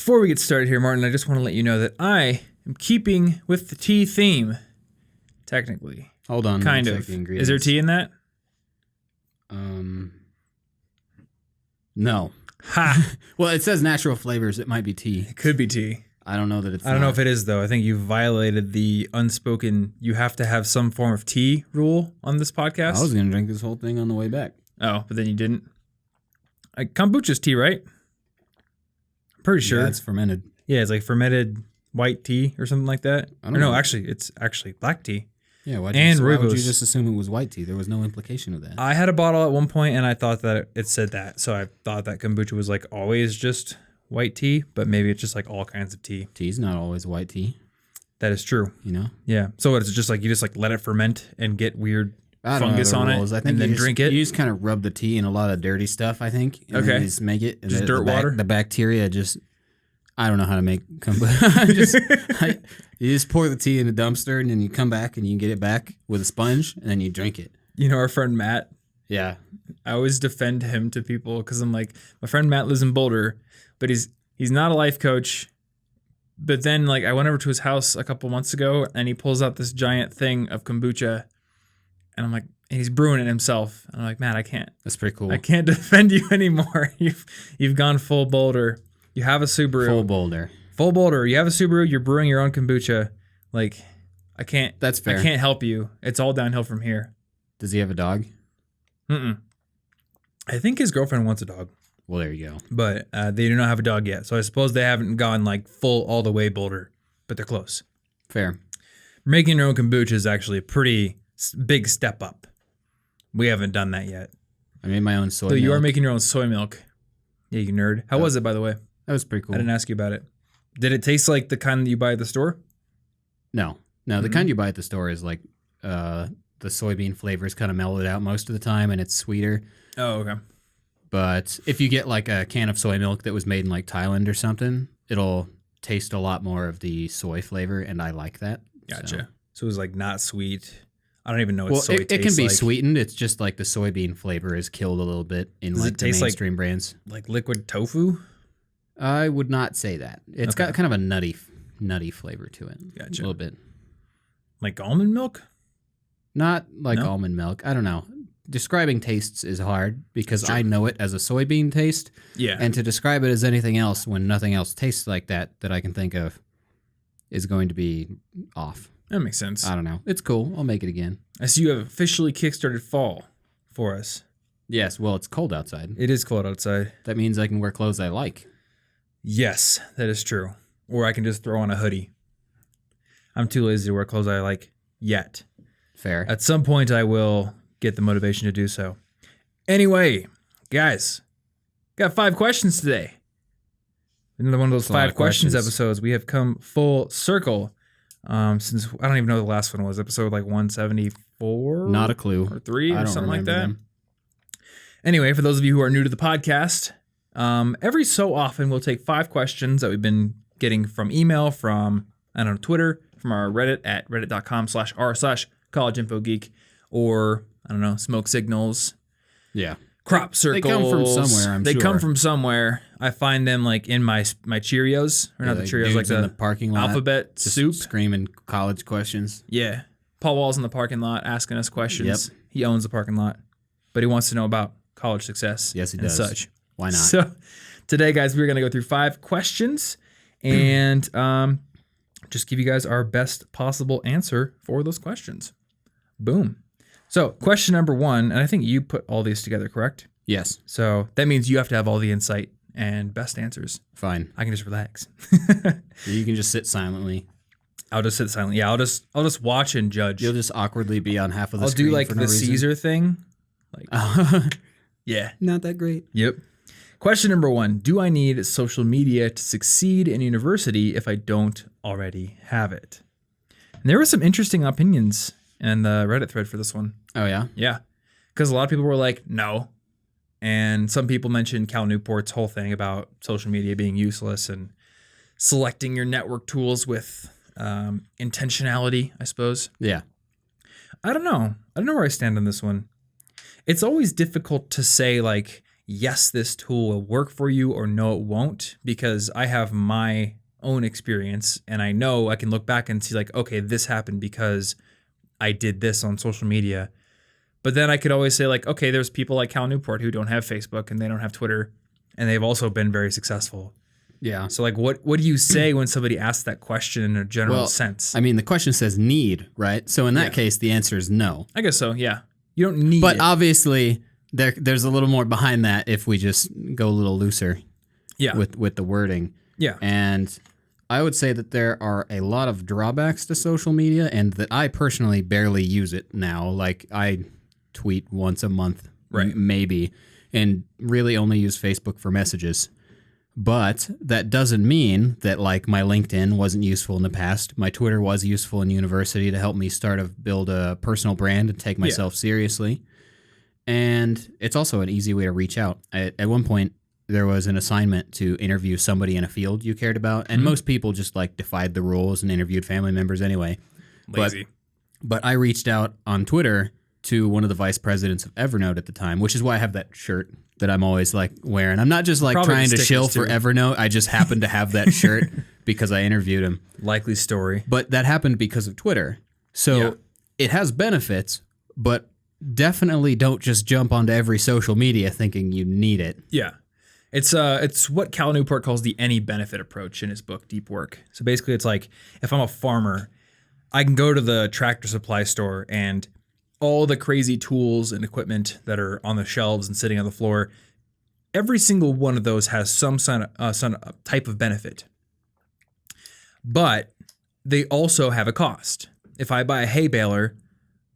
Before we get started here, Martin, I just want to let you know that I am keeping with the tea theme. Technically. Hold on. Kind of. Is there tea in that? No. Ha! Well, it says natural flavors. It might be tea. It could be tea. I don't know that it's I don't know if it is, though. I think you violated the unspoken, you have to have some form of tea rule on this podcast. I was going to drink this whole thing on the way back. Oh, but then you didn't? Kombucha's tea, right? I'm pretty sure. Yeah, it's fermented. Yeah, it's like fermented white tea or something like that. I don't know. No, actually, it's actually black tea. Yeah, why and would you rooibos. just assume it was white tea? There was no implication of that. I had a bottle at one point, and I thought that it said that. So I thought that kombucha was like always just white tea, but maybe it's just like all kinds of tea. Tea's not always white tea. That is true. You know? Yeah. So it's just like you just like let it ferment and get weird fungus on it, I think and then drink it. You just kind of rub the tea in a lot of dirty stuff, I think. And Okay. Then you just make it. And just dirt water? The bacteria just... I don't know how to make kombucha. You just pour the tea in a dumpster, and then you come back and you get it back with a sponge, and then you drink it. You know our friend Matt? Yeah. I always defend him to people because I'm like, my friend Matt lives in Boulder, but he's not a life coach. But then like I went over to his house a couple months ago, and he pulls out this giant thing of kombucha, and I'm like, and he's brewing it himself. And I'm like, man, I can't. That's pretty cool. I can't defend you anymore. You've gone full Boulder. You have a Subaru. Full Boulder. Full Boulder. You have a Subaru. You're brewing your own kombucha. Like, I can't. That's fair. I can't help you. It's all downhill from here. Does he have a dog? Mm-mm. I think his girlfriend wants a dog. Well, there you go. But they do not have a dog yet. So I suppose they haven't gone like full all the way Boulder, but they're close. Fair. Making your own kombucha is actually a pretty big step up. We haven't done that yet. I made my own soy So milk. you are making your own soy milk. Yeah, you nerd. How was it, by the way? That was pretty cool. I didn't ask you about it. Did it taste like the kind that you buy at the store? No. The kind you buy at the store is like the soybean flavor is kind of mellowed out most of the time, and it's sweeter. Oh, okay. But if you get like a can of soy milk that was made in like Thailand or something, it'll taste a lot more of the soy flavor, and I like that. Gotcha. So it was like not sweet. I don't even know what soy tastes like. It can be sweetened. It's just like the soybean flavor is killed a little bit in Does like it the taste mainstream brands. Like liquid tofu? I would not say that. It's got kind of a nutty flavor to it. Gotcha. A little bit. Like almond milk? Not like almond milk. I don't know. Describing tastes is hard because I know it as a soybean taste. Yeah. And to describe it as anything else when nothing else tastes like that I can think of is going to be off. That makes sense. I don't know. It's cool. I'll make it again. I see you have officially kickstarted fall for us. Yes. Well, it's cold outside. It is cold outside. That means I can wear clothes I like. Yes, that is true. Or I can just throw on a hoodie. I'm too lazy to wear clothes I like yet. Fair. At some point, I will get the motivation to do so. Anyway, guys, got 5 questions today. Another one of those 5 questions episodes. We have come full circle. Since I don't even know what the last one was, episode like 174? Not a clue. Or 3 or something like that. Them. Anyway, for those of you who are new to the podcast, every so often we'll take 5 questions that we've been getting from email, from, I don't know, Twitter, from our Reddit at reddit.com/r/collegeinfogeek, or, I don't know, smoke signals. Yeah. Crop circles. They come from somewhere, They come from somewhere. I find them like in my Cheerios, or not the Cheerios, like in the parking lot, alphabet just soup. Screaming college questions. Yeah. Paul Wall's in the parking lot asking us questions. Yep. He owns the parking lot, but he wants to know about college success. Yes, he and does. Such. Why not? So today, guys, we're going to go through 5 questions and just give you guys our best possible answer for those questions. Boom. So question number 1, and I think you put all these together, correct? Yes. So that means you have to have all the insight and best answers. Fine. I can just relax. You can just sit silently. I'll just sit silently. Yeah, I'll just watch and judge. You'll just awkwardly be on half of the I'll screen do like for the no reason. Caesar thing. Like, yeah. Not that great. Yep. Question number 1. Do I need social media to succeed in university if I don't already have it? And there were some interesting opinions in the Reddit thread for this one. Oh, yeah? Yeah. Because a lot of people were like, no. And some people mentioned Cal Newport's whole thing about social media being useless and selecting your network tools with intentionality, I suppose. Yeah. I don't know. I don't know where I stand on this one. It's always difficult to say, like, yes, this tool will work for you or no, it won't, because I have my own experience and I know I can look back and see like, okay, this happened because I did this on social media. But then I could always say like, okay, there's people like Cal Newport who don't have Facebook and they don't have Twitter and they've also been very successful. Yeah. So like, what do you say when somebody asks that question in a general sense? I mean, the question says need, right? So in that case, the answer is no. I guess so. Yeah. You don't need But it. obviously there's a little more behind that if we just go a little looser with the wording. Yeah. And I would say that there are a lot of drawbacks to social media and that I personally barely use it now. Like I tweet once a month, right? Maybe, and really only use Facebook for messages. But that doesn't mean that like my LinkedIn wasn't useful in the past. My Twitter was useful in university to help me build a personal brand and take myself seriously. And it's also an easy way to reach out. At one point, there was an assignment to interview somebody in a field you cared about, and most people just like defied the rules and interviewed family members anyway. Lazy. But I reached out on Twitter to one of the vice presidents of Evernote at the time, which is why I have that shirt that I'm always like wearing. I'm not just like Probably trying to shill too. for Evernote. I just happen to have that shirt because I interviewed him. Likely story. But that happened because of Twitter. So it has benefits, but definitely don't just jump onto every social media thinking you need it. Yeah. It's what Cal Newport calls the any benefit approach in his book, Deep Work. So basically it's like if I'm a farmer, I can go to the tractor supply store and all the crazy tools and equipment that are on the shelves and sitting on the floor, every single one of those has some type of benefit. But they also have a cost. If I buy a hay baler,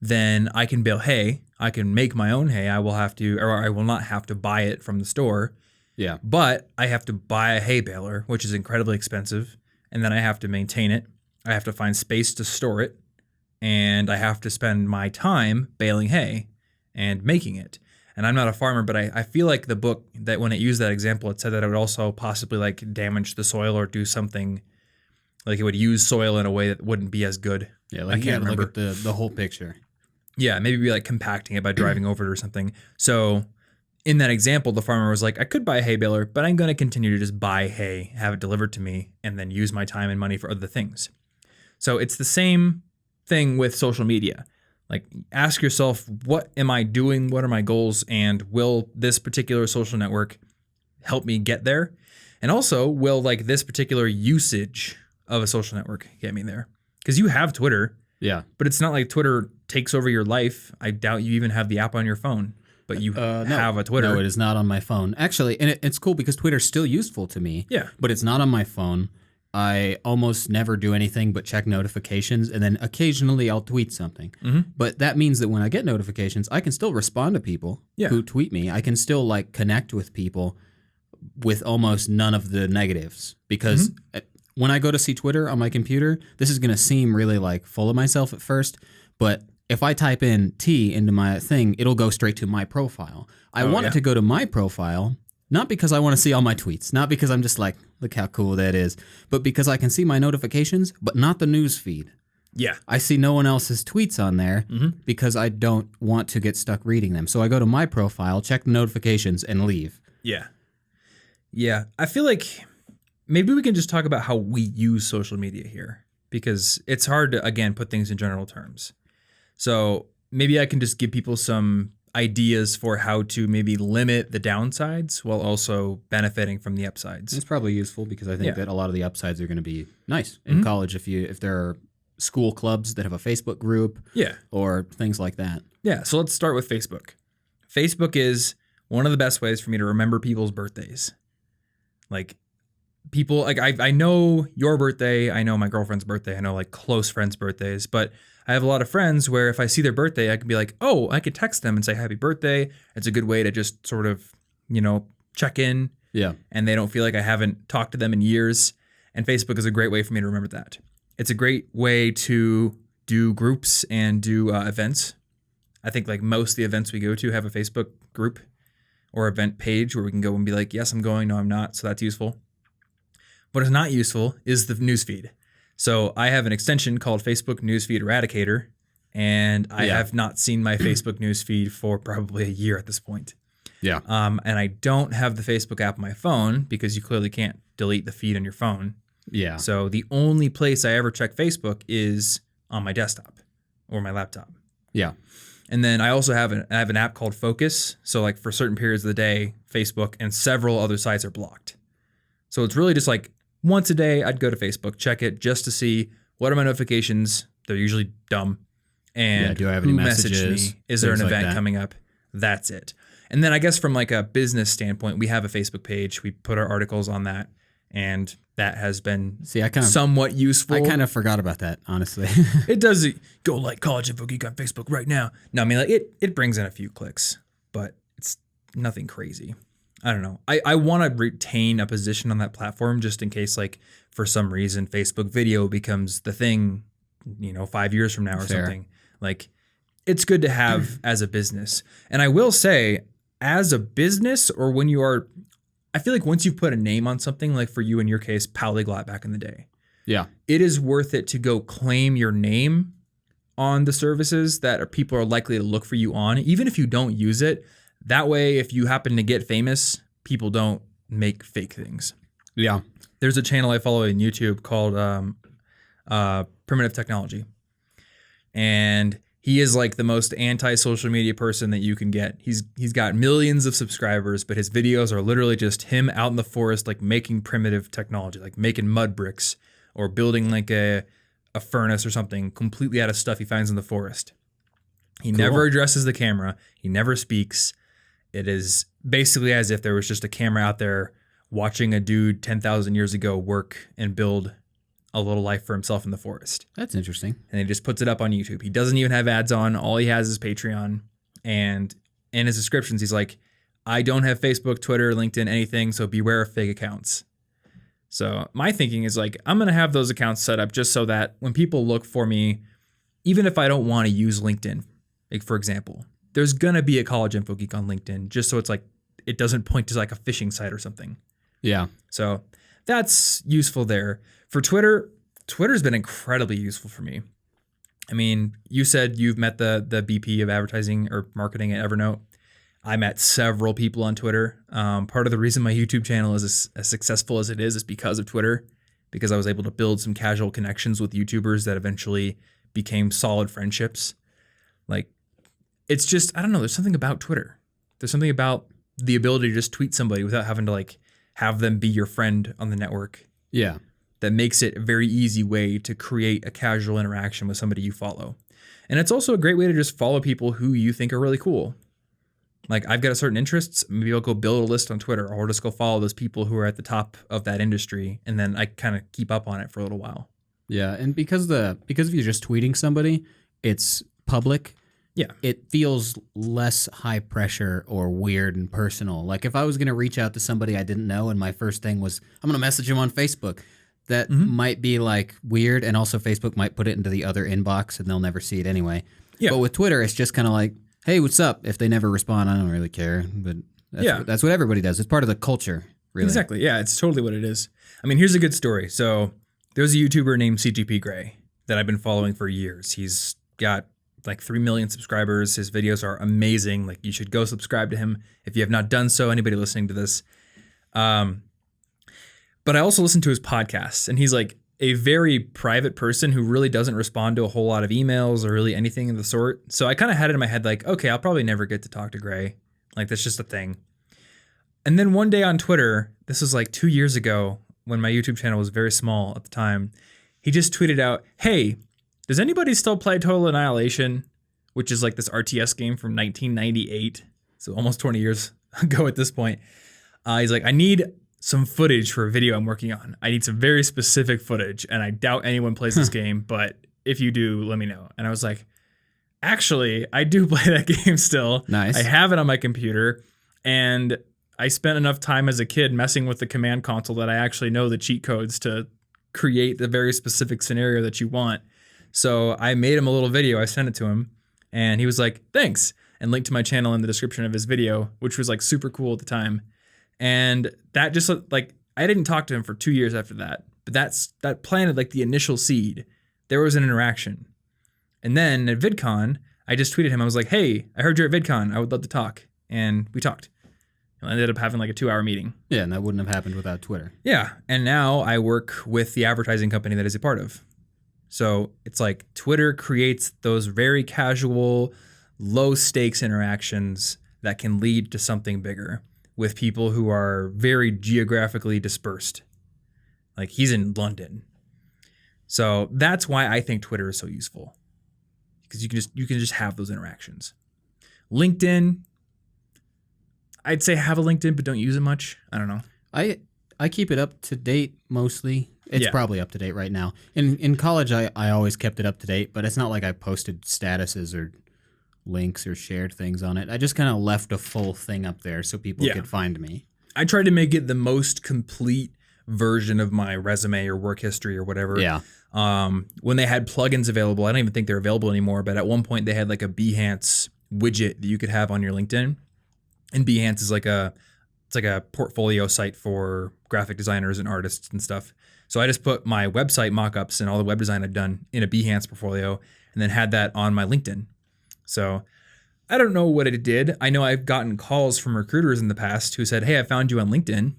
then I can bale hay. I can make my own hay. I will not have to buy it from the store. Yeah. But I have to buy a hay baler, which is incredibly expensive, and then I have to maintain it. I have to find space to store it. And I have to spend my time baling hay and making it. And I'm not a farmer, but I feel like the book, that when it used that example, it said that it would also possibly like damage the soil or do something, like it would use soil in a way that wouldn't be as good. Yeah, like I can't remember. Look at the whole picture. Yeah, maybe be like compacting it by driving over it or something. So in that example, the farmer was like, I could buy a hay baler, but I'm going to continue to just buy hay, have it delivered to me, and then use my time and money for other things. So it's the same thing with social media. Like ask yourself, what am I doing? What are my goals? And will this particular social network help me get there? And also, will like this particular usage of a social network get me there? Because you have Twitter. Yeah. But it's not like Twitter takes over your life. I doubt you even have the app on your phone, but you have a Twitter. No, it is not on my phone. Actually, and it's cool because Twitter's still useful to me. Yeah. But it's not on my phone. I almost never do anything but check notifications, and then occasionally I'll tweet something. Mm-hmm. But that means that when I get notifications, I can still respond to people who tweet me. I can still like connect with people with almost none of the negatives. Because when I go to see Twitter on my computer, this is going to seem really like full of myself at first, but if I type in T into my thing, it'll go straight to my profile. I want it to go to my profile, not because I want to see all my tweets, not because I'm just like, look how cool that is, but because I can see my notifications, but not the news feed. Yeah. I see no one else's tweets on there because I don't want to get stuck reading them. So I go to my profile, check the notifications, and leave. Yeah. Yeah. I feel like maybe we can just talk about how we use social media here, because it's hard to, again, put things in general terms. So maybe I can just give people some ideas for how to maybe limit the downsides while also benefiting from the upsides. It's probably useful because I think that a lot of the upsides are going to be nice in college if there are school clubs that have a Facebook group or things like that. Yeah, so let's start with Facebook. Facebook is one of the best ways for me to remember people's birthdays. Like people, like I know your birthday, I know my girlfriend's birthday, I know like close friends' birthdays, but I have a lot of friends where if I see their birthday, I can be like, oh, I could text them and say happy birthday. It's a good way to just sort of, check in. Yeah. And they don't feel like I haven't talked to them in years. And Facebook is a great way for me to remember that. It's a great way to do groups and do events. I think like most of the events we go to have a Facebook group or event page where we can go and be like, yes, I'm going. No, I'm not. So that's useful. What is not useful is the newsfeed. So I have an extension called Facebook Newsfeed Eradicator, and I have not seen my Facebook newsfeed for probably a year at this point. Yeah. And I don't have the Facebook app on my phone because you clearly can't delete the feed on your phone. Yeah. So the only place I ever check Facebook is on my desktop or my laptop. Yeah. And then I also have an app called Focus. So like for certain periods of the day, Facebook and several other sites are blocked. So it's really just like once a day, I'd go to Facebook, check it just to see what are my notifications. They're usually dumb. And do I have any messages? Messaged me? Is there an event coming up? That's it. And then I guess from like a business standpoint, we have a Facebook page. We put our articles on that. And that has been somewhat useful. I kind of forgot about that, honestly. It does go like College Info Geek on Facebook right now. No, I mean, like it brings in a few clicks, but it's nothing crazy. I don't know. I want to retain a position on that platform just in case, like, for some reason, Facebook video becomes the thing, 5 years from now or something. Like, it's good to have as a business. And I will say, as a business or when you are... I feel like once you put a name on something, like for you in your case, Polyglot back in the day, it is worth it to go claim your name on the services that people are likely to look for you on, even if you don't use it. That way, if you happen to get famous, people don't make fake things. Yeah. There's a channel I follow on YouTube called Primitive Technology. And he is like the most anti-social media person that you can get. He's got millions of subscribers, but his videos are literally just him out in the forest, like making primitive technology, like making mud bricks or building like a furnace or something completely out of stuff he finds in the forest. He never addresses the camera. He never speaks. It is basically as if there was just a camera out there watching a dude 10,000 years ago work and build a little life for himself in the forest. That's interesting. And he just puts it up on YouTube. He doesn't even have ads on. All he has is Patreon. And in his descriptions, he's like, I don't have Facebook, Twitter, LinkedIn, anything, so beware of fake accounts. So my thinking is like, I'm going to have those accounts set up just so that when people look for me, even if I don't want to use LinkedIn, like for example, there's going to be a College Info Geek on LinkedIn just so it's like, it doesn't point to like a phishing site or something. Yeah. So that's useful there. For Twitter, Twitter's been incredibly useful for me. I mean, you said you've met the BP of advertising or marketing at Evernote. I met several people on Twitter. Part of the reason my YouTube channel is as successful as it is because of Twitter, because I was able to build some casual connections with YouTubers that eventually became solid friendships. Like, it's just, I don't know, there's something about Twitter. There's something about the ability to just tweet somebody without having to like have them be your friend on the network. Yeah. That makes it a very easy way to create a casual interaction with somebody you follow. And it's also a great way to just follow people who you think are really cool. Like, I've got a certain interests, maybe I'll go build a list on Twitter, or just go follow those people who are at the top of that industry, and then I kind of keep up on it for a little while. Yeah, and because if you're just tweeting somebody, it's public. Yeah. It feels less high pressure or weird and personal. Like if I was going to reach out to somebody I didn't know and my first thing was, I'm going to message him on Facebook, that might be like weird. And also Facebook might put it into the other inbox and they'll never see it anyway. Yeah. But with Twitter, it's just kind of like, hey, what's up? If they never respond, I don't really care. But that's what everybody does. It's part of the culture, really. Exactly. Yeah, it's totally what it is. I mean, here's a good story. So there's a YouTuber named CGP Grey that I've been following for years. He's got like 3 million subscribers. His videos are amazing. Like, you should go subscribe to him if you have not done so. Anybody listening to this. But I also listen to his podcasts, and he's like a very private person who really doesn't respond to a whole lot of emails or really anything of the sort. So I kind of had it in my head like, okay, I'll probably never get to talk to Grey. Like, that's just a thing. And then one day on Twitter, this was like 2 years ago when my YouTube channel was very small at the time, he just tweeted out, hey, does anybody still play Total Annihilation, which is like this RTS game from 1998, so almost 20 years ago at this point. He's like, I need some footage for a video I'm working on. I need some very specific footage, and I doubt anyone plays this game, but if you do, let me know. And I was like, actually, I do play that game still. Nice. I have it on my computer, and I spent enough time as a kid messing with the command console that I actually know the cheat codes to create the very specific scenario that you want. So I made him a little video. I sent it to him, and he was like, thanks, and linked to my channel in the description of his video, which was like super cool at the time. And that just like, I didn't talk to him for 2 years after that, but that planted like the initial seed. There was an interaction. And then at VidCon, I just tweeted him. I was like, hey, I heard you're at VidCon. I would love to talk. And we talked. I ended up having like a 2-hour meeting. Yeah, and that wouldn't have happened without Twitter. Yeah, and now I work with the advertising company that is a part of. So it's like Twitter creates those very casual, low stakes interactions that can lead to something bigger with people who are very geographically dispersed. Like he's in London. So that's why I think Twitter is so useful. Because you can just have those interactions. LinkedIn, I'd say have a LinkedIn, but don't use it much. I don't know. I keep it up to date mostly. It's probably up to date right now. In college, I always kept it up to date, but it's not like I posted statuses or links or shared things on it. I just kind of left a full thing up there so people could find me. I tried to make it the most complete version of my resume or work history or whatever. Yeah. When they had plugins available, I don't even think they're available anymore, but at one point they had like a Behance widget that you could have on your LinkedIn. And Behance is like a portfolio site for graphic designers and artists and stuff. So I just put my website mockups and all the web design I've done in a Behance portfolio and then had that on my LinkedIn. So I don't know what it did. I know I've gotten calls from recruiters in the past who said, hey, I found you on LinkedIn.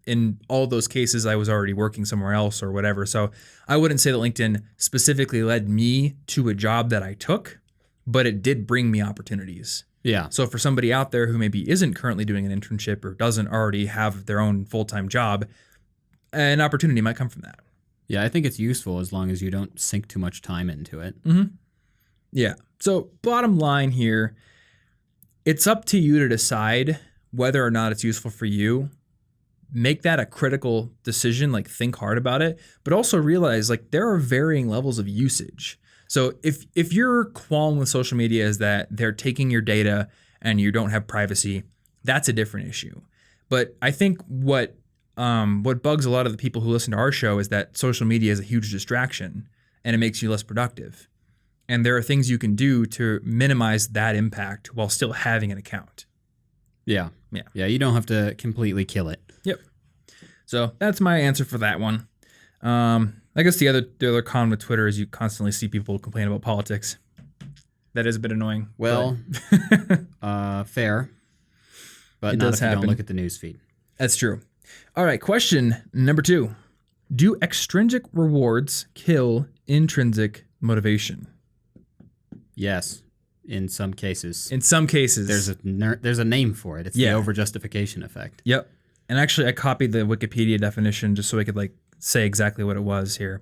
In all those cases, I was already working somewhere else or whatever. So I wouldn't say that LinkedIn specifically led me to a job that I took, but it did bring me opportunities. Yeah. So for somebody out there who maybe isn't currently doing an internship or doesn't already have their own full-time job, an opportunity might come from that. Yeah, I think it's useful as long as you don't sink too much time into it. Mm-hmm. Yeah. So bottom line here, it's up to you to decide whether or not it's useful for you. Make that a critical decision, like think hard about it, but also realize like there are varying levels of usage. So if your qualm with social media is that they're taking your data and you don't have privacy, that's a different issue. But I think what bugs a lot of the people who listen to our show is that social media is a huge distraction and it makes you less productive. And there are things you can do to minimize that impact while still having an account. Yeah. You don't have to completely kill it. Yep. So that's my answer for that one. I guess the other con with Twitter is you constantly see people complain about politics. That is a bit annoying. Well, fair. But it not does if you happen. don't look at the news feed. That's true. All right, question number 2. Do extrinsic rewards kill intrinsic motivation? Yes, in some cases. In some cases. There's a name for it. It's the overjustification effect. Yep. And actually, I copied the Wikipedia definition just so I could say exactly what it was here.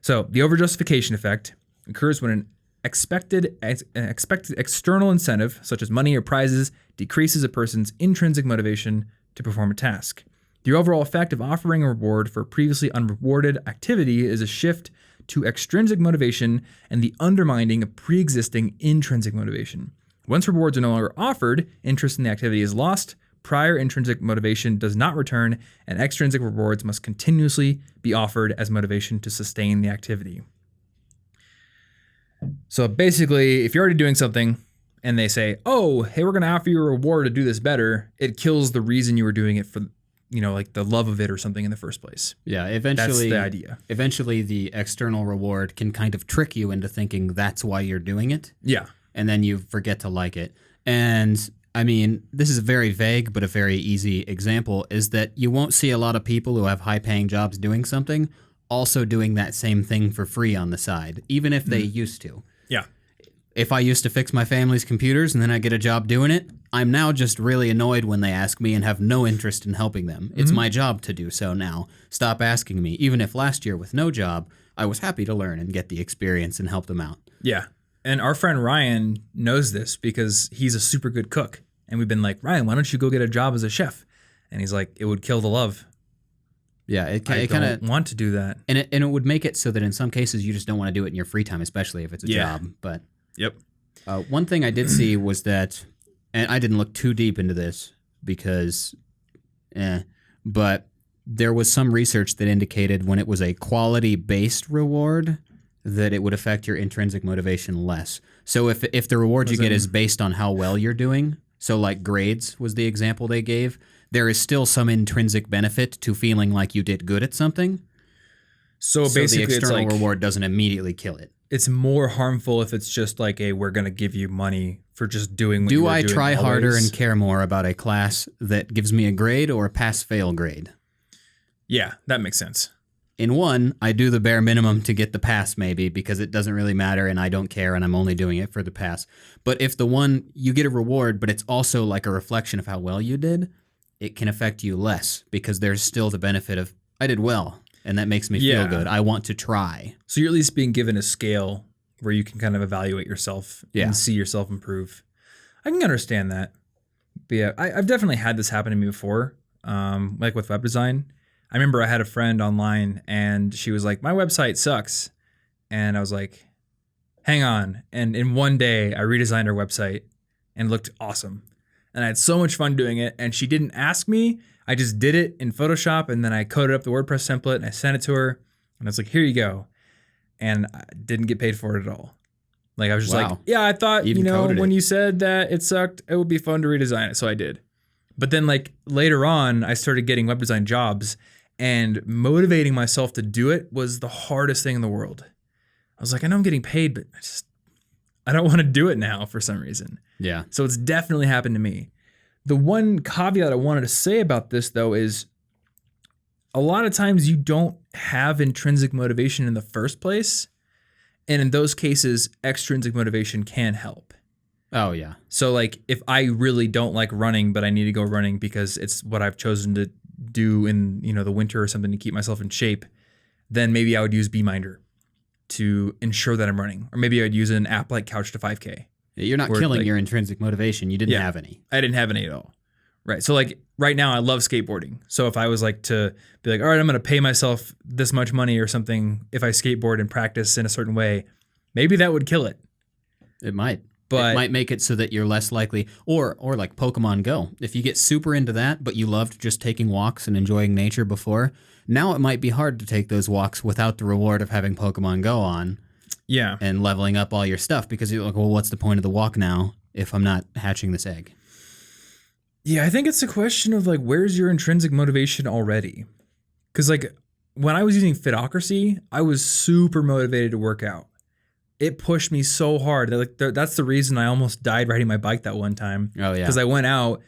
So the overjustification effect occurs when an expected external incentive, such as money or prizes, decreases a person's intrinsic motivation to perform a task. The overall effect of offering a reward for previously unrewarded activity is a shift to extrinsic motivation and the undermining of pre-existing intrinsic motivation. Once rewards are no longer offered, interest in the activity is lost, prior intrinsic motivation does not return, and extrinsic rewards must continuously be offered as motivation to sustain the activity. So basically, if you're already doing something and they say, oh, hey, we're going to offer you a reward to do this better, it kills the reason you were doing it for, like the love of it or something in the first place. Yeah, eventually. That's the idea. Eventually, the external reward can kind of trick you into thinking that's why you're doing it. Yeah. And then you forget to like it. And I mean, this is a very vague but a very easy example, is that you won't see a lot of people who have high-paying jobs doing something also doing that same thing for free on the side, even if they used to. Yeah. If I used to fix my family's computers and then I get a job doing it, I'm now just really annoyed when they ask me and have no interest in helping them. It's my job to do so now. Stop asking me. Even if last year with no job, I was happy to learn and get the experience and help them out. Yeah. And our friend Ryan knows this because he's a super good cook. And we've been like, Ryan, why don't you go get a job as a chef? And he's like, it would kill the love. Yeah, I don't want to do that. And it would make it so that in some cases you just don't want to do it in your free time, especially if it's a job. But yep. One thing I did see was that, and I didn't look too deep into this because, but there was some research that indicated when it was a quality-based reward that it would affect your intrinsic motivation less. So if the reward you get is based on how well you're doing, so like grades was the example they gave, there is still some intrinsic benefit to feeling like you did good at something. So basically, the external reward doesn't immediately kill it. it's more harmful if it's just like we're going to give you money for just doing what Do you were I doing try always. harder and care more about a class that gives me a grade or a pass-fail grade? Yeah, that makes sense. In one, I do the bare minimum to get the pass maybe because it doesn't really matter and I don't care and I'm only doing it for the pass. But if the one, you get a reward, but it's also like a reflection of how well you did, it can affect you less because there's still the benefit of, I did well, and that makes me feel good. I want to try. So you're at least being given a scale where you can kind of evaluate yourself and see yourself improve. I can understand that. But yeah, I've definitely had this happen to me before, like with web design. I remember I had a friend online and she was like, my website sucks. And I was like, hang on. And in one day, I redesigned her website and it looked awesome. And I had so much fun doing it. And she didn't ask me. I just did it in Photoshop and then I coded up the WordPress template and I sent it to her. And I was like, here you go. And I didn't get paid for it at all. Like I was just like, yeah, I thought, when you said that it sucked, it would be fun to redesign it. So I did. But then like later on, I started getting web design jobs. And motivating myself to do it was the hardest thing in the world. I was like, I know I'm getting paid, but I don't want to do it now for some reason. Yeah. So it's definitely happened to me. The one caveat I wanted to say about this, though, is a lot of times you don't have intrinsic motivation in the first place. And in those cases, extrinsic motivation can help. Oh, yeah. So like if I really don't like running, but I need to go running because it's what I've chosen to do in the winter or something to keep myself in shape, then maybe I would use Beeminder to ensure that I'm running. Or maybe I'd use an app like Couch to 5K. You're not killing your intrinsic motivation. You didn't have any. I didn't have any at all. Right. So like right now I love skateboarding. So if I was like to be like, all right, I'm going to pay myself this much money or something if I skateboard and practice in a certain way, maybe that would kill it. It might. But it might make it so that you're less likely, or like Pokemon Go. If you get super into that, but you loved just taking walks and enjoying nature before, now it might be hard to take those walks without the reward of having Pokemon Go on. Yeah. And leveling up all your stuff because you're like, well, what's the point of the walk now if I'm not hatching this egg? Yeah, I think it's a question of like, where's your intrinsic motivation already? Because like when I was using Fitocracy, I was super motivated to work out. It pushed me so hard. That's the reason I almost died riding my bike that one time. Oh, yeah. Because I went out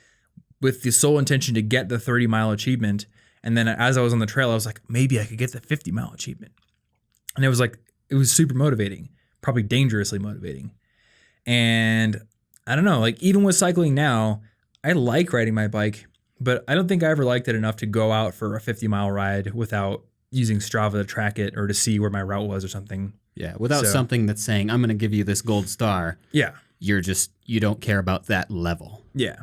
with the sole intention to get the 30-mile achievement. And then as I was on the trail, I was like, maybe I could get the 50-mile achievement. And it was super motivating, probably dangerously motivating. And I don't know, like even with cycling now, I like riding my bike, but I don't think I ever liked it enough to go out for a 50-mile ride without using Strava to track it or to see where my route was or something. Yeah, without something that's saying, I'm going to give you this gold star. Yeah. You don't care about that level. Yeah.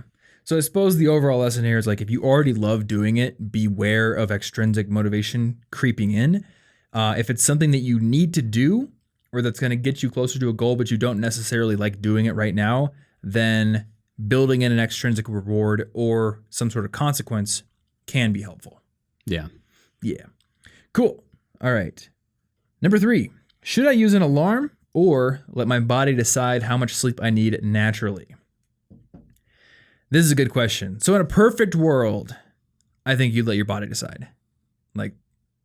So I suppose the overall lesson here is like, if you already love doing it, beware of extrinsic motivation creeping in. If it's something that you need to do or that's going to get you closer to a goal, but you don't necessarily like doing it right now, then building in an extrinsic reward or some sort of consequence can be helpful. Yeah. Yeah. Cool. All right. Number 3. Should I use an alarm or let my body decide how much sleep I need naturally? This is a good question. So in a perfect world, I think you'd let your body decide. Like,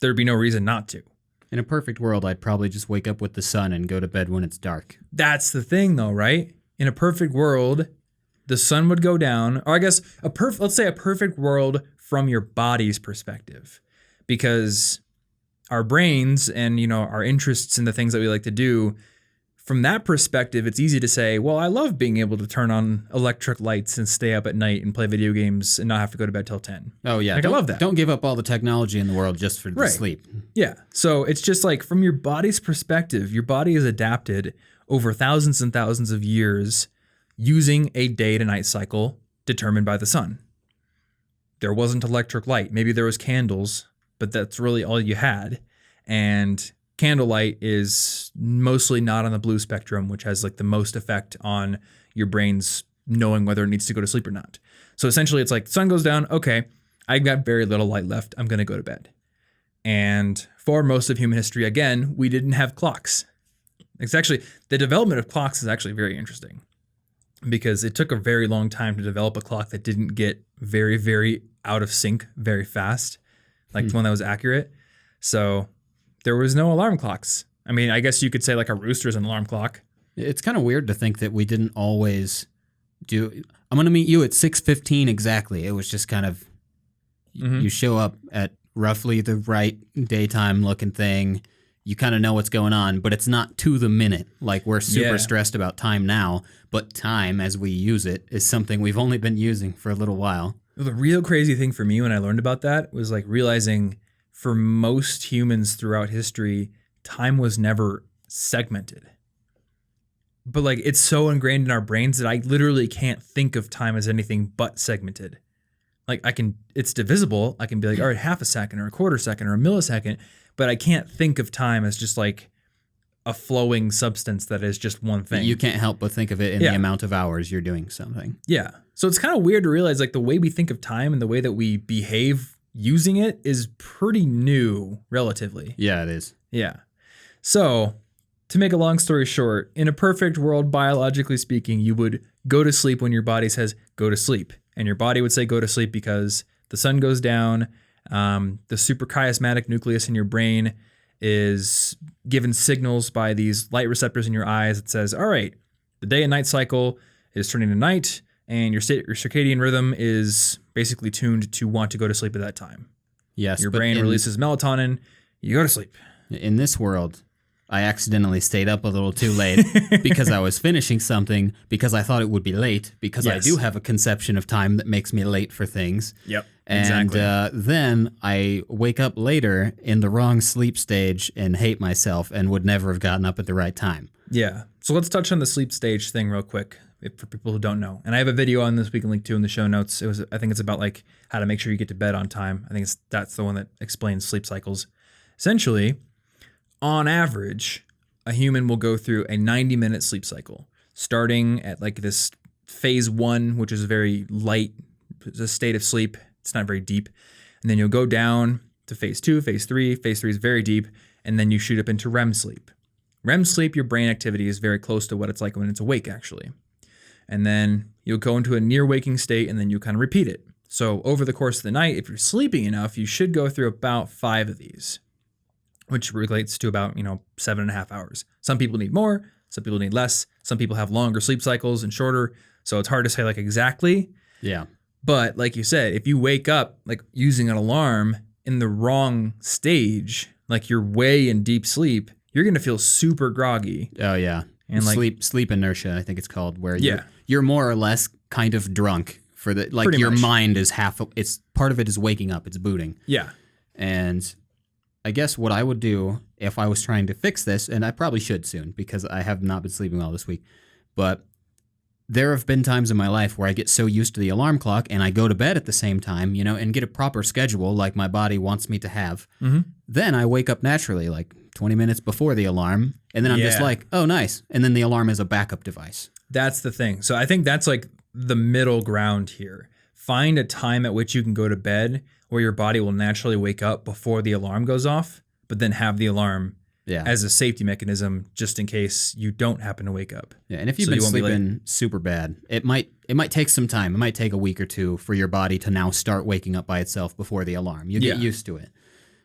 there'd be no reason not to. In a perfect world, I'd probably just wake up with the sun and go to bed when it's dark. That's the thing though, right? In a perfect world, the sun would go down, or I guess let's say a perfect world from your body's perspective. Because our brains and, our interests in the things that we like to do, from that perspective, it's easy to say, well, I love being able to turn on electric lights and stay up at night and play video games and not have to go to bed till 10. Oh, yeah. I love that. Don't give up all the technology in the world just for the sleep. Yeah. So it's just like from your body's perspective, your body is adapted over thousands and thousands of years using a day to night cycle determined by the sun. There wasn't electric light. Maybe there was candles, but that's really all you had. And candlelight is mostly not on the blue spectrum, which has like the most effect on your brain's knowing whether it needs to go to sleep or not. So essentially it's like sun goes down. Okay, I've got very little light left. I'm going to go to bed. And for most of human history, again, we didn't have clocks. It's actually, the development of clocks is actually very interesting because it took a very long time to develop a clock that didn't get very, very out of sync very fast, like one that was accurate. So there was no alarm clocks I mean, I guess you could say like a rooster is an alarm clock. It's kind of weird to think that we didn't always do. I'm going to meet you at 6:15 exactly. It was just kind of you show up at roughly the right daytime looking thing. You kind of know what's going on, but it's not to the minute. Like we're super stressed about time now, but time as we use it is something we've only been using for a little while. The real crazy thing for me when I learned about that was like realizing for most humans throughout history, time was never segmented. But like it's so ingrained in our brains that I literally can't think of time as anything but segmented. Like it's divisible. I can be like, all right, half a second or a quarter second or a millisecond, but I can't think of time as just like a flowing substance that is just one thing. You can't help but think of it in the amount of hours you're doing something. Yeah. So it's kind of weird to realize like the way we think of time and the way that we behave using it is pretty new relatively. Yeah, it is. Yeah. So to make a long story short, in a perfect world, biologically speaking, you would go to sleep when your body says go to sleep. And your body would say go to sleep because the sun goes down. The suprachiasmatic nucleus in your brain is given signals by these light receptors in your eyes that says, all right, the day and night cycle is turning to night, and your circadian rhythm is basically tuned to want to go to sleep at that time. Yes. Your brain releases melatonin, you go to sleep. In this world, I accidentally stayed up a little too late because I was finishing something, because I thought it would be late, because I do have a conception of time that makes me late for things. Yep. And then I wake up later in the wrong sleep stage and hate myself and would never have gotten up at the right time. Yeah. So let's touch on the sleep stage thing real quick for people who don't know. And I have a video on this we can link to in the show notes. I think it's about like how to make sure you get to bed on time. I think that's the one that explains sleep cycles. Essentially, on average, a human will go through a 90-minute sleep cycle, starting at like this phase 1, which is very light, a state of sleep. It's not very deep. And then you'll go down to phase 2, phase 3. Phase 3 is very deep. And then you shoot up into REM sleep. REM sleep, your brain activity is very close to what it's like when it's awake, actually. And then you'll go into a near waking state, and then you kind of repeat it. So over the course of the night, if you're sleeping enough, you should go through about 5 of these, which relates to about, 7.5 hours. Some people need more, some people need less. Some people have longer sleep cycles and shorter. So it's hard to say like exactly. Yeah. But like you said, if you wake up like using an alarm in the wrong stage, like you're way in deep sleep, you're going to feel super groggy. Oh yeah. And sleep inertia, I think it's called, where you're more or less kind of drunk for the, like your mind is it's part of it is waking up, it's booting. Yeah. And I guess what I would do if I was trying to fix this, and I probably should soon because I have not been sleeping well this week, but there have been times in my life where I get so used to the alarm clock and I go to bed at the same time, and get a proper schedule like my body wants me to have. Mm-hmm. Then I wake up naturally, like 20 minutes before the alarm, and then I'm just like, oh, nice. And then the alarm is a backup device. That's the thing. So I think that's like the middle ground here. Find a time at which you can go to bed where your body will naturally wake up before the alarm goes off, but then have the alarm as a safety mechanism just in case you don't happen to wake up. Yeah, and if you've been sleeping super bad, it might take some time. It might take a week or two for your body to now start waking up by itself before the alarm. You get used to it.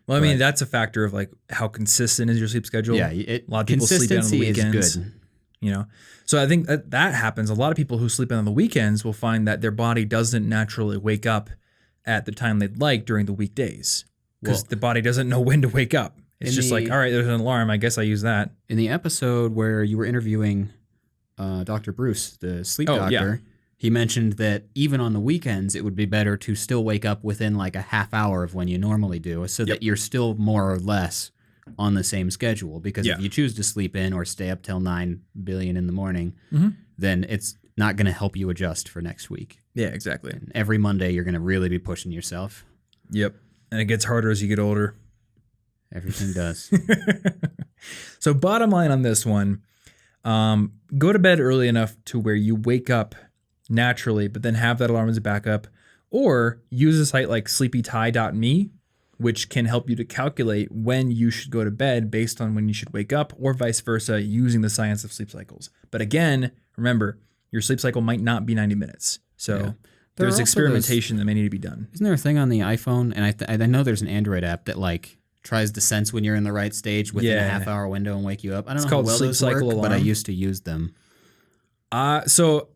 Well, I mean, that's a factor of like how consistent is your sleep schedule. Yeah, a lot of people sleep in on the weekends. Is good. So I think that happens. A lot of people who sleep in on the weekends will find that their body doesn't naturally wake up at the time they'd like during the weekdays because the body doesn't know when to wake up. It's just like, all right, there's an alarm. I guess I use that. In the episode where you were interviewing Dr. Bruce, the sleep doctor, he mentioned that even on the weekends, it would be better to still wake up within like a half hour of when you normally do so that you're still more or less on the same schedule. Because if you choose to sleep in or stay up till 9 billion in the morning, then it's not going to help you adjust for next week. Yeah, exactly. And every Monday, you're going to really be pushing yourself. Yep. And it gets harder as you get older. Everything does. So bottom line on this one, go to bed early enough to where you wake up naturally, but then have that alarm as a backup, or use a site like sleepytie.me, which can help you to calculate when you should go to bed based on when you should wake up, or vice versa, using the science of sleep cycles. But again, remember, your sleep cycle might not be 90 minutes. So there's experimentation that may need to be done. Isn't there a thing on the iPhone? And I know there's an Android app that like tries to sense when you're in the right stage within a half-hour window and wake you up. I don't know how well those work, but I used to use them. So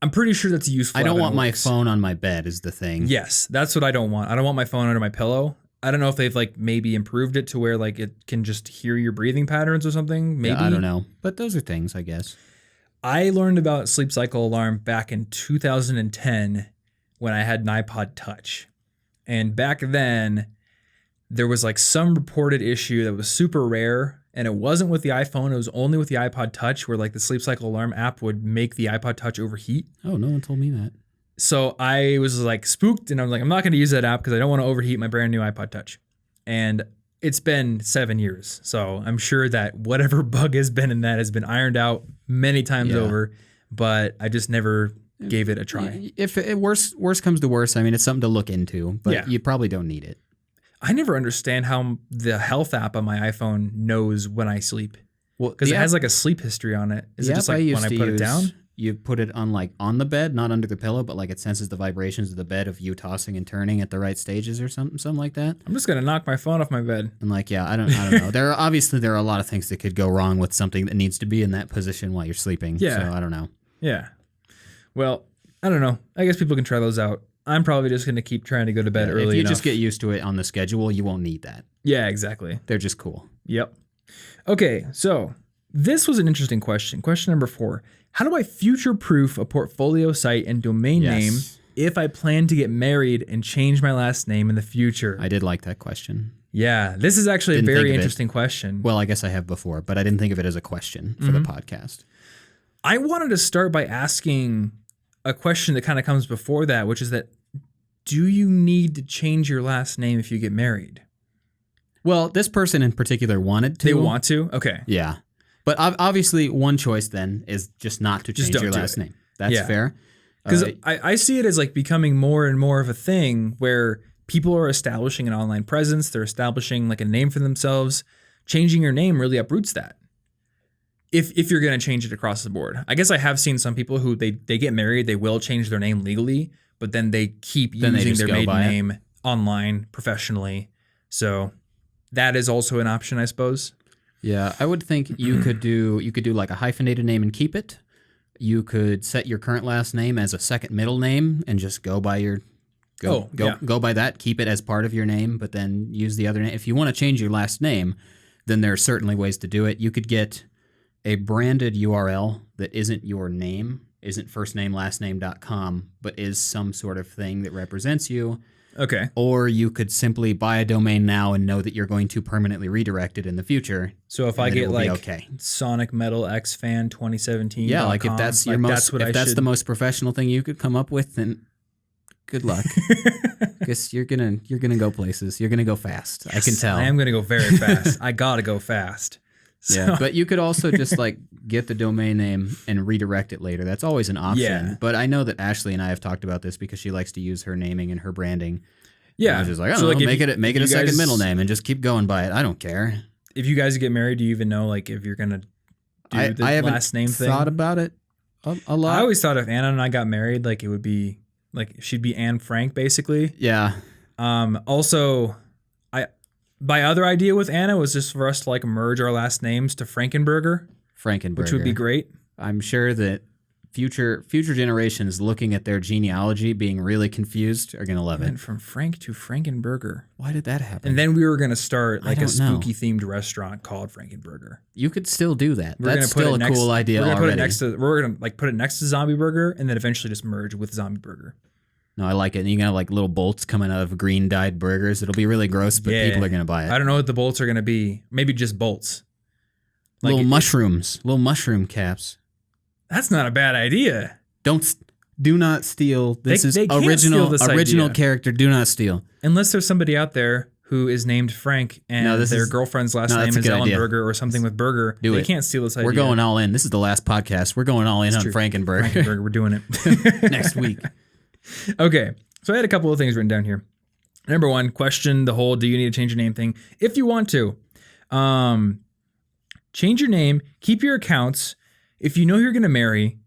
I'm pretty sure that's useful. I don't want my phone on my bed is the thing. Yes, that's what I don't want. I don't want my phone under my pillow. I don't know if they've like maybe improved it to where like it can just hear your breathing patterns or something. Maybe. Yeah, I don't know. But those are things, I guess. I learned about sleep cycle alarm back in 2010 when I had an iPod Touch. And back then, there was like some reported issue that was super rare. And it wasn't with the iPhone. It was only with the iPod Touch where like the sleep cycle alarm app would make the iPod Touch overheat. Oh, no one told me that. So I was like spooked and I was like, I'm not going to use that app because I don't want to overheat my brand new iPod Touch. And it's been 7 years. So I'm sure that whatever bug has been in that has been ironed out many times over, but I just never gave it a try. If it worse comes to worse, I mean, it's something to look into, but you probably don't need it. I never understand how the health app on my iPhone knows when I sleep. Well, because it has like a sleep history on it. Is it just like when I put it down? You put it on like on the bed, not under the pillow, but like it senses the vibrations of the bed of you tossing and turning at the right stages or something like that. I'm just gonna knock my phone off my bed. And like, I don't know. There are a lot of things that could go wrong with something that needs to be in that position while you're sleeping. Yeah. So I don't know. Yeah. Well, I don't know. I guess people can try those out. I'm probably just gonna keep trying to go to bed early enough. If you just get used to it on the schedule, you won't need that. Yeah, exactly. They're just cool. Yep. Okay, so this was an interesting question. Question number 4. How do I future-proof a portfolio site and domain name if I plan to get married and change my last name in the future? I did like that question. Yeah, this is actually a very interesting question. Well, I guess I have before, but I didn't think of it as a question for the podcast. I wanted to start by asking a question that kind of comes before that, which is that, do you need to change your last name if you get married? Well, this person in particular wanted to. They want to? Okay. Yeah. But obviously, one choice then is just not to change your last name. That's fair. Because I see it as like becoming more and more of a thing where people are establishing an online presence. They're establishing like a name for themselves. Changing your name really uproots that. If you're going to change it across the board. I guess I have seen some people who they get married, they will change their name legally, but then they keep using their maiden name online professionally. So that is also an option, I suppose. Yeah, I would think you could do like a hyphenated name and keep it. You could set your current last name as a second middle name and just go by your go by that. Keep it as part of your name, but then use the other name. If you want to change your last name, then there are certainly ways to do it. You could get a branded URL that isn't your name, isn't firstnamelastname.com, but is some sort of thing that represents you. Okay. Or you could simply buy a domain now and know that you're going to permanently redirect it in the future. So if I get like Sonic Metal X Fan 2017, like if that's your that's the most professional thing you could come up with, then good luck. Because you're gonna go places. You're gonna go fast. Yes, I can tell. I am gonna go very fast. I gotta go fast. So. Yeah, but you could also just like get the domain name and redirect it later. That's always an option. Yeah. But I know that Ashley and I have talked about this because she likes to use her naming and her branding. Yeah, and I was just like, make it a second middle name and just keep going by it. I don't care. If you guys get married, do you even know like if you're gonna do the last name thing? I haven't thought about it a lot. I always thought if Anna and I got married, like it would be like she'd be Anne Frank basically. Yeah. Also, my other idea with Anna was just for us to like merge our last names to Frankenberger, which would be great. I'm sure that future generations looking at their genealogy being really confused are going to love it. From Frank to Frankenberger. Why did that happen? And then we were going to start like a spooky themed restaurant called Frankenberger. You could still do that. That's still a cool idea already. We're going to put it next to Zombie Burger and then eventually just merge with Zombie Burger. No, I like it. And you can have like little bolts coming out of green dyed burgers. It'll be really gross, but people are going to buy it. I don't know what the bolts are going to be. Maybe just bolts. Like little mushroom caps. That's not a bad idea. Do not steal. This is original character. Do not steal. Unless there's somebody out there who is named Frank and their girlfriend's last name is Ellenberger or something with Burger. They can't steal this idea. We're going all in. This is the last podcast. We're going all in on Frankenberger. Frankenberger. We're doing it next week. Okay, so I had a couple of things written down here. Number 1, question the whole do you need to change your name thing. If you want to, change your name, keep your accounts. If you know you're going to marry,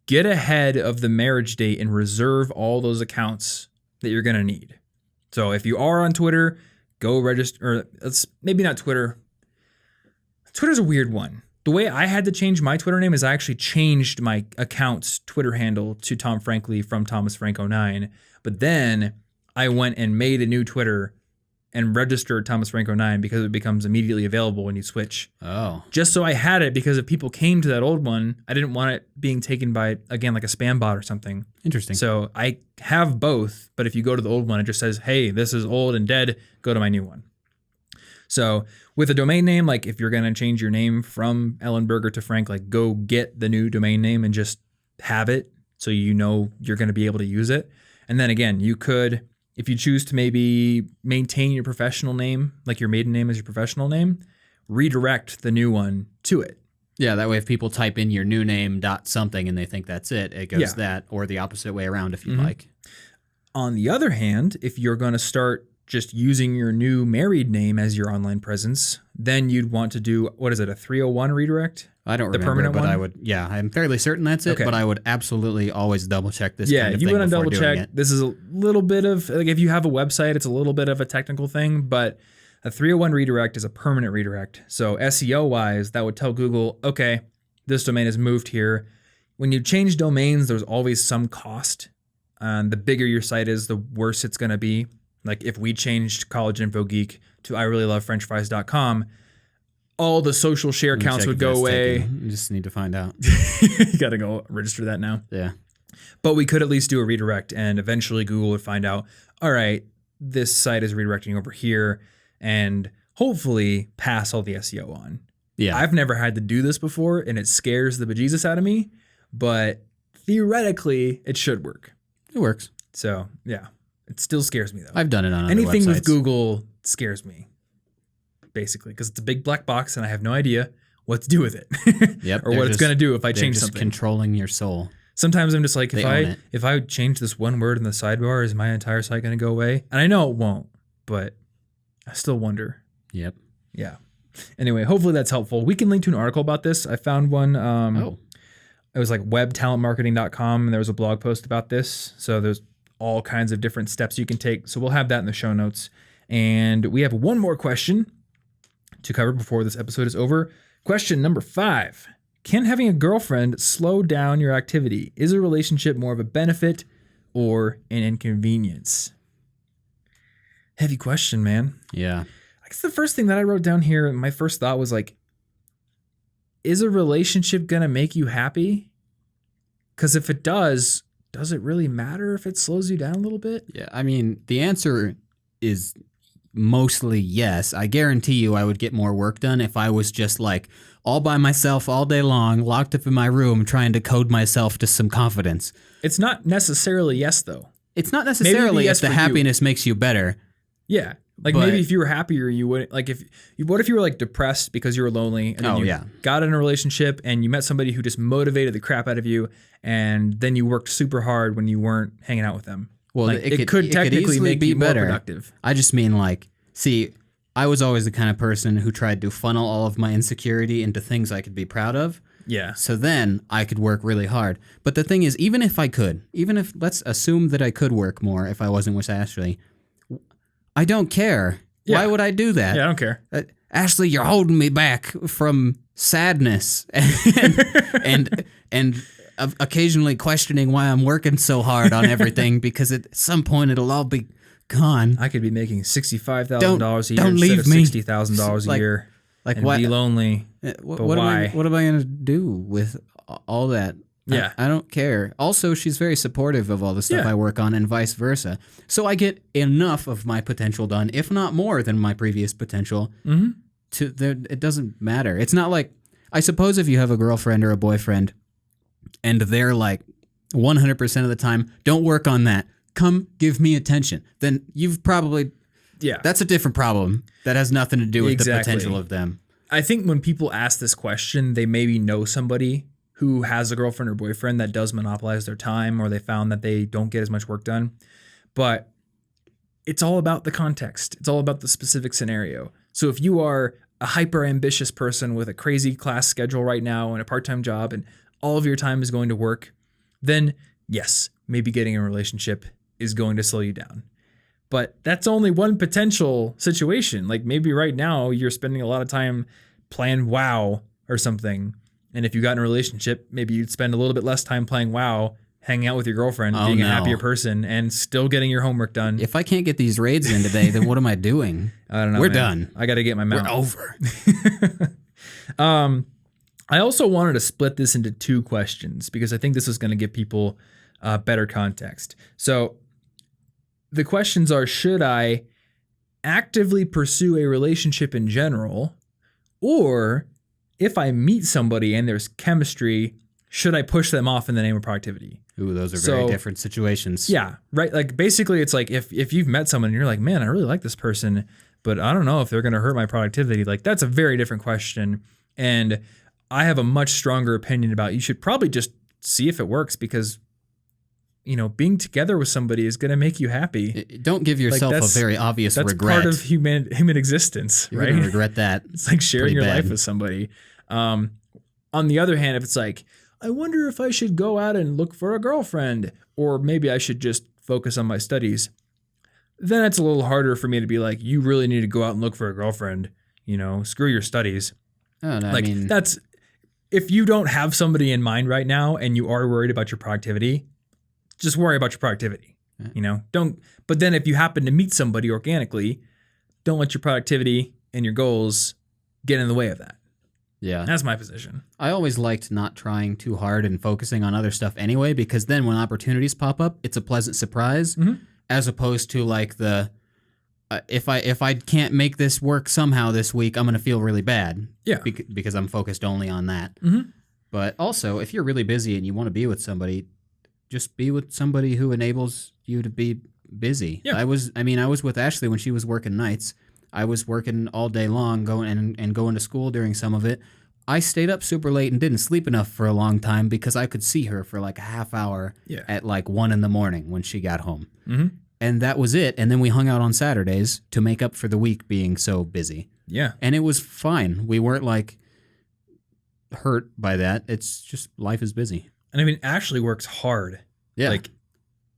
get ahead of the marriage date and reserve all those accounts that you're going to need. So if you are on Twitter, go register, or it's maybe not Twitter. Twitter's a weird one. The way I had to change my Twitter name is I actually changed my account's Twitter handle to Tom Frankly from Thomas Frank 09. But then I went and made a new Twitter and registered Thomas Frank 09 because it becomes immediately available when you switch. Oh. Just so I had it, because if people came to that old one, I didn't want it being taken by, again, like a spam bot or something. Interesting. So I have both, but if you go to the old one, it just says, hey, this is old and dead, go to my new one. So with a domain name, like if you're going to change your name from Ellenberger to Frank, like go get the new domain name and just have it so you know you're going to be able to use it. And then again, you could, if you choose to maybe maintain your professional name, like your maiden name as your professional name, redirect the new one to it. Yeah, that way if people type in your new name dot something and they think that's it, it goes that, or the opposite way around if you like. On the other hand, if you're going to start just using your new married name as your online presence, then you'd want to do, what is it, a 301 redirect? I don't the remember, permanent but one? I would, I'm fairly certain that's it, but I would absolutely always double check this kind of you thing want to before double doing check. it. This is a little bit of, like if you have a website, it's a little bit of a technical thing, but a 301 redirect is a permanent redirect. So SEO-wise, that would tell Google, okay, this domain has moved here. When you change domains, there's always some cost. The bigger your site is, the worse it's going to be. Like if we changed College Info Geek to IreallyLoveFrenchFries.com, all the social share accounts would go away. You just need to find out. You got to go register that now. Yeah. But we could at least do a redirect, and eventually Google would find out, all right, this site is redirecting over here, and hopefully pass all the SEO on. Yeah. I've never had to do this before, and it scares the bejesus out of me, but theoretically it should work. It works. So yeah, it still scares me though. I've done it on other anything websites. with Google scares me, basically, because it's a big black box and I have no idea what to do with it. Yep, or what it's going to do if I change just something. Controlling your soul. Sometimes I'm just like, if I change this one word in the sidebar, is my entire site going to go away? And I know it won't, but I still wonder. Yep. Yeah. Anyway, hopefully that's helpful. We can link to an article about this. I found one. It was like webtalentmarketing.com, and there was a blog post about this. So there's all kinds of different steps you can take. So we'll have that in the show notes. And we have one more question to cover before this episode is over. Question number 5. Can having a girlfriend slow down your activity? Is a relationship more of a benefit or an inconvenience? Heavy question, man. Yeah. I guess the first thing that I wrote down here, my first thought was like, is a relationship going to make you happy? Because if it does it really matter if it slows you down a little bit? Yeah, I mean, the answer is mostly yes. I guarantee you I would get more work done if I was just like all by myself all day long, locked up in my room, trying to code myself to some confidence. It's not necessarily yes, though. It's not necessarily yes if the happiness makes you better. Yeah. Like maybe if you were happier, you wouldn't. Like what if you were like depressed because you were lonely, and then you got in a relationship and you met somebody who just motivated the crap out of you, and then you worked super hard when you weren't hanging out with them. Well, like, it could technically make you more productive. I just mean like, see, I was always the kind of person who tried to funnel all of my insecurity into things I could be proud of. Yeah. So then I could work really hard. But the thing is, even if let's assume that I could work more if I wasn't with Ashley, I don't care. Yeah. Why would I do that? Yeah, I don't care. Ashley, you're holding me back from sadness and occasionally questioning why I'm working so hard on everything, because at some point it'll all be gone. I could be making $65,000 a year don't instead of me. $60,000 a year. Like and be lonely. But why? What am I going to do with all that? Yeah. I don't care. Also, she's very supportive of all the stuff I work on, and vice versa. So I get enough of my potential done, if not more than my previous potential. Mm-hmm. It doesn't matter. It's not like, I suppose if you have a girlfriend or a boyfriend and they're like 100% of the time, don't work on that, come give me attention, then you've probably, that's a different problem. That has nothing to do with the potential of them. I think when people ask this question, they maybe know somebody who has a girlfriend or boyfriend that does monopolize their time, or they found that they don't get as much work done. But it's all about the context. It's all about the specific scenario. So if you are a hyper ambitious person with a crazy class schedule right now and a part-time job, and all of your time is going to work, then yes, maybe getting a relationship is going to slow you down. But that's only one potential situation. Like maybe right now you're spending a lot of time playing WoW or something. And if you got in a relationship, maybe you'd spend a little bit less time playing WoW, hanging out with your girlfriend, being a happier person, and still getting your homework done. If I can't get these raids in today, then what am I doing? I don't know. We're done. I got to get my mount. We're over. I also wanted to split this into 2 questions because I think this is going to give people better context. So the questions are, should I actively pursue a relationship in general, or if I meet somebody and there's chemistry, should I push them off in the name of productivity? Ooh, those are very different situations. Yeah, right. Like basically it's like if you've met someone and you're like, man, I really like this person, but I don't know if they're going to hurt my productivity. Like that's a very different question. And I have a much stronger opinion about you should probably just see if it works because, you know, being together with somebody is going to make you happy. Don't give yourself a very obvious regret. That's part of human existence, You're right? You're going to regret that. It's like sharing your life with somebody. On the other hand, if it's like, I wonder if I should go out and look for a girlfriend, or maybe I should just focus on my studies, then it's a little harder for me to be like, you really need to go out and look for a girlfriend. You know, screw your studies. Oh, no, like, I mean, that's, if you don't have somebody in mind right now and you are worried about your productivity, just worry about your productivity. Yeah. You know, but then if you happen to meet somebody organically, don't let your productivity and your goals get in the way of that. Yeah. That's my position. I always liked not trying too hard and focusing on other stuff anyway, because then when opportunities pop up, it's a pleasant surprise, as opposed to like if I can't make this work somehow this week, I'm going to feel really bad. Yeah. Because I'm focused only on that. But also, if you're really busy and you want to be with somebody, just be with somebody who enables you to be busy. Yeah. I was with Ashley when she was working nights. I was working all day long, going to school during some of it. I stayed up super late and didn't sleep enough for a long time because I could see her for like a half hour at like 1 a.m. when she got home. And that was it. And then we hung out on Saturdays to make up for the week being so busy. Yeah. And it was fine. We weren't like hurt by that. It's just life is busy. And I mean, Ashley works hard. Yeah. Like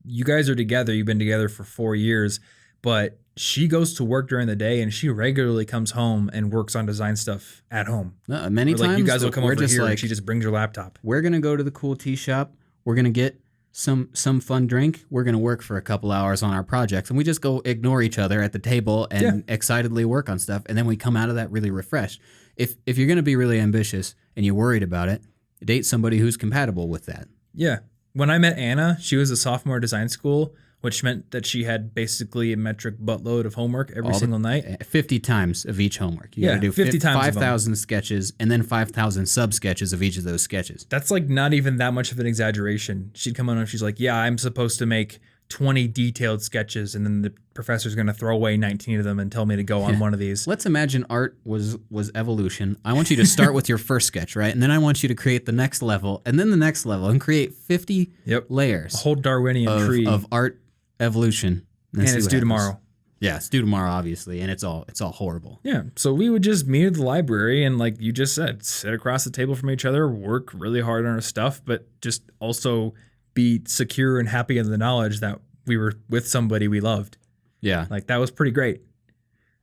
you guys are together. You've been together for 4 years, but she goes to work during the day and she regularly comes home and works on design stuff at home. Many times you guys will come over here like, and she just brings her laptop. We're going to go to the cool tea shop. We're going to get some fun drink. We're going to work for a couple hours on our projects, and we just go ignore each other at the table and excitedly work on stuff. And then we come out of that really refreshed. If you're going to be really ambitious and you're worried about it, date somebody who's compatible with that. Yeah. When I met Anna, she was a sophomore at design school, which meant that she had basically a metric buttload of homework every single night. 50 times of each homework. You got to do 50 times 5,000 sketches and then 5,000 sub-sketches of each of those sketches. That's like not even that much of an exaggeration. She'd come on and she's like, yeah, I'm supposed to make 20 detailed sketches, and then the professor's going to throw away 19 of them and tell me to go on one of these. Let's imagine art was evolution. I want you to start with your first sketch, right? And then I want you to create the next level and then the next level and create 50 layers. A whole Darwinian tree of art evolution. And it's due tomorrow. Yeah, it's due tomorrow, obviously, and it's all horrible. Yeah, so we would just meet at the library and, like you just said, sit across the table from each other, work really hard on our stuff, but just also be secure and happy in the knowledge that we were with somebody we loved. Yeah. Like, that was pretty great.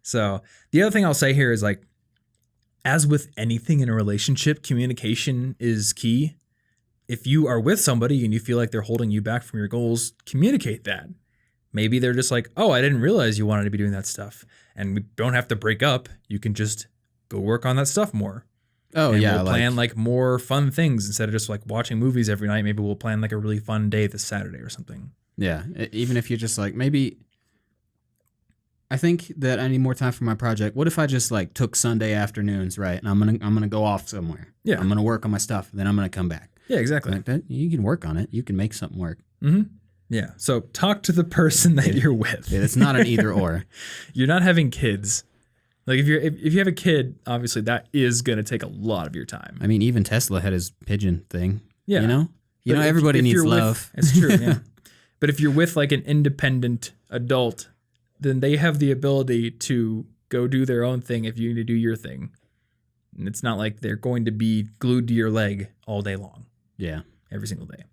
So the other thing I'll say here is, like, as with anything in a relationship, communication is key. If you are with somebody and you feel like they're holding you back from your goals, communicate that. Maybe they're just like, oh, I didn't realize you wanted to be doing that stuff. And we don't have to break up. You can just go work on that stuff more. Oh, and yeah. We'll plan like more fun things instead of just like watching movies every night. Maybe we'll plan like a really fun day this Saturday or something. Yeah. Even if you're just like, maybe I think that I need more time for my project. What if I just like took Sunday afternoons, right? And I'm gonna go off somewhere. Yeah. I'm gonna work on my stuff. Then I'm gonna come back. Yeah, exactly. Like that, you can work on it. You can make something work. Mm-hmm. Yeah. So talk to the person that you're with. It's not an either or. You're not having kids. Like if you have a kid, obviously that is going to take a lot of your time. I mean, even Tesla had his pigeon thing. Yeah. You know, everybody needs love. It's true. Yeah. But if you're with like an independent adult, then they have the ability to go do their own thing if you need to do your thing. And it's not like they're going to be glued to your leg all day long. Yeah. Every single day.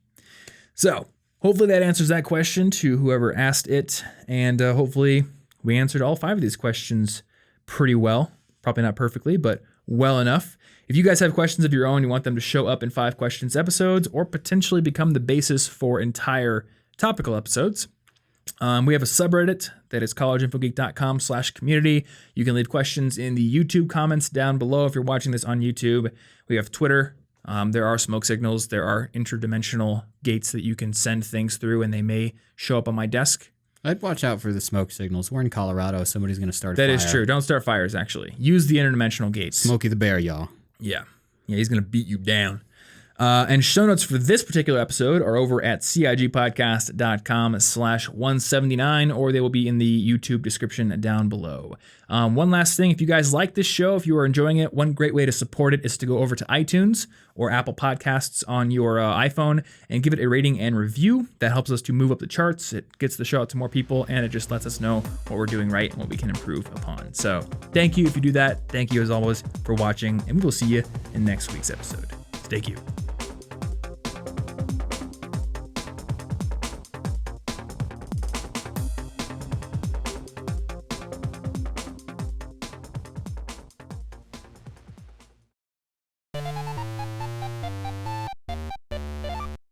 So hopefully that answers that question to whoever asked it. And hopefully we answered all 5 of these questions pretty well. Probably not perfectly, but well enough. If you guys have questions of your own, you want them to show up in 5 questions episodes or potentially become the basis for entire topical episodes, we have a subreddit that is collegeinfogeek.com/community. You can leave questions in the YouTube comments down below if you're watching this on YouTube. We have Twitter. There are smoke signals. There are interdimensional gates that you can send things through, and they may show up on my desk. I'd watch out for the smoke signals. We're in Colorado. Somebody's going to start a fire. That is true. Don't start fires, actually. Use the interdimensional gates. Smokey the Bear, y'all. Yeah, he's going to beat you down. And show notes for this particular episode are over at cigpodcast.com/179, or they will be in the YouTube description down below. One last thing, if you guys like this show, if you are enjoying it, one great way to support it is to go over to iTunes or Apple Podcasts on your iPhone and give it a rating and review. That helps us to move up the charts. It gets the show out to more people, and it just lets us know what we're doing right and what we can improve upon. So thank you if you do that. Thank you as always for watching, and we will see you in next week's episode. Stay cute.